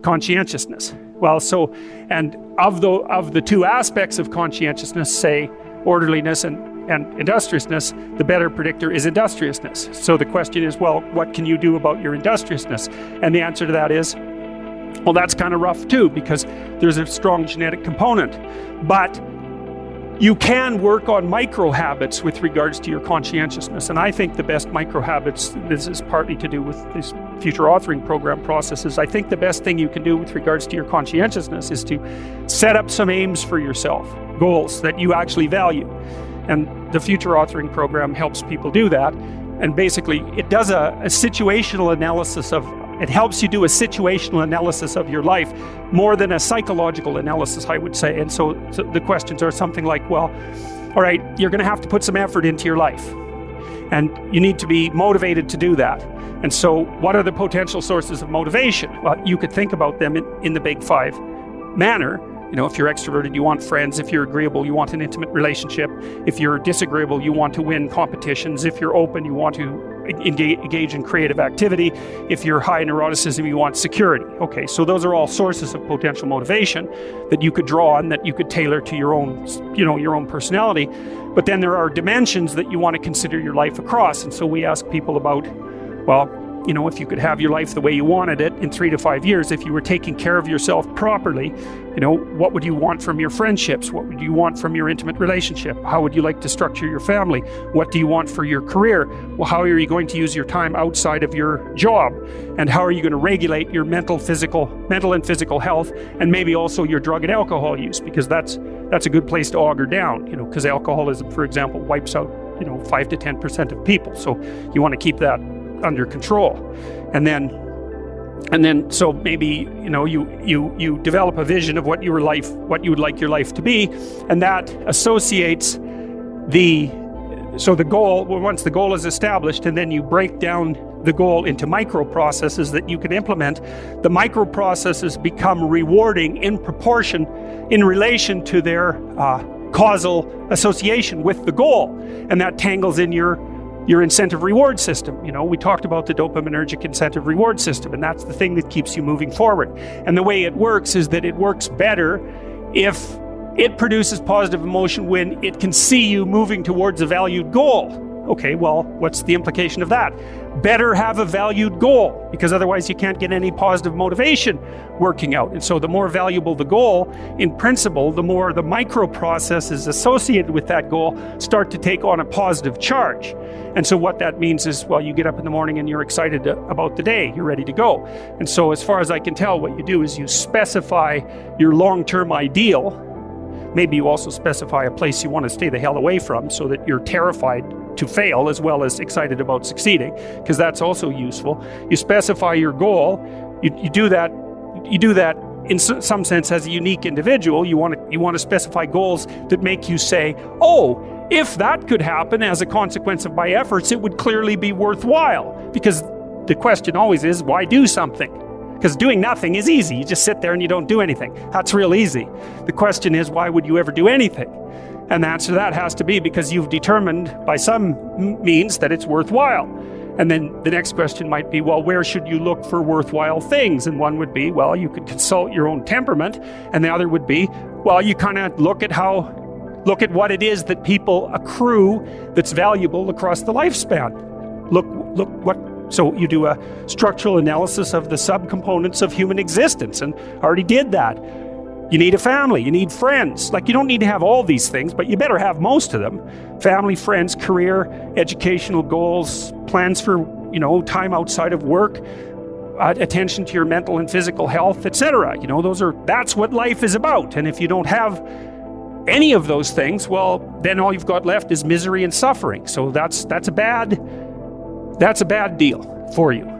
Conscientiousness. Well, so, and of the two aspects of conscientiousness, say orderliness and industriousness, the better predictor is industriousness. So the question is, well, what can you do about your industriousness? And the answer to that is, well, that's kind of rough too, because there's a strong genetic component. But you can work on micro habits with regards to your conscientiousness. And I think the best micro habits, this is partly to do with this future authoring program processes, I think the best thing you can do with regards to your conscientiousness is to set up some aims for yourself, goals that you actually value. And the future authoring program helps people do that. And basically, it does a situational analysis of, it helps you do a situational analysis of your life more than a psychological analysis, I would say. And so the questions are something like, well, all right, you're going to have to put some effort into your life. And you need to be motivated to do that. And so what are the potential sources of motivation? Well, you could think about them in the big five manner. You know, if you're extroverted, you want friends. If you're agreeable, you want an intimate relationship. If you're disagreeable, you want to win competitions. If you're open, you want to engage in creative activity. If you're high neuroticism, you want security. Okay, so those are all sources of potential motivation that you could draw on, that you could tailor to your own, your own personality. But then there are dimensions that you want to consider your life across. And so we ask people about, well, if you could have your life the way you wanted it in 3 to 5 years, if you were taking care of yourself properly, what would you want from your friendships? What would you want from your intimate relationship? How would you like to structure your family? What do you want for your career? Well, how are you going to use your time outside of your job? And how are you going to regulate your mental and physical health, and maybe also your drug and alcohol use? Because that's a good place to auger down, because alcoholism, for example, wipes out, 5 to 10% of people. So you want to keep that under control. And then so maybe you develop a vision of what you would like your life to be, and that associates the goal. Once the goal is established, and then you break down the goal into micro processes that you can implement, the micro processes become rewarding in proportion in relation to their causal association with the goal, and that tangles in your incentive reward system. We talked about the dopaminergic incentive reward system, and that's the thing that keeps you moving forward. And the way it works is that it works better if it produces positive emotion when it can see you moving towards a valued goal. Okay, well, what's the implication of that? Better have a valued goal, because otherwise you can't get any positive motivation working out. And so the more valuable the goal, in principle, the more the micro processes associated with that goal start to take on a positive charge. And so what that means is, well, you get up in the morning and you're excited about the day, you're ready to go. And so as far as I can tell, what you do is you specify your long-term ideal. Maybe you also specify a place you want to stay the hell away from, so that you're terrified to fail as well as excited about succeeding, because that's also useful. You specify your goal. You do that in some sense as a unique individual. You want to specify goals that make you say, oh, if that could happen as a consequence of my efforts, it would clearly be worthwhile. Because the question always is, why do something? Because doing nothing is easy. You just sit there and you don't do anything. That's real easy. The question is, why would you ever do anything? And the answer to that has to be because you've determined by some means that it's worthwhile. And then the next question might be, well, where should you look for worthwhile things? And one would be, well, you could consult your own temperament. And the other would be, well, you kind of look at what it is that people accrue that's valuable across the lifespan. So you do a structural analysis of the subcomponents of human existence, and already did that. You need a family, you need friends. You don't need to have all these things, but you better have most of them. Family, friends, career, educational goals, plans for, time outside of work, attention to your mental and physical health, etc. That's what life is about. And if you don't have any of those things, well, then all you've got left is misery and suffering. So that's a bad deal for you.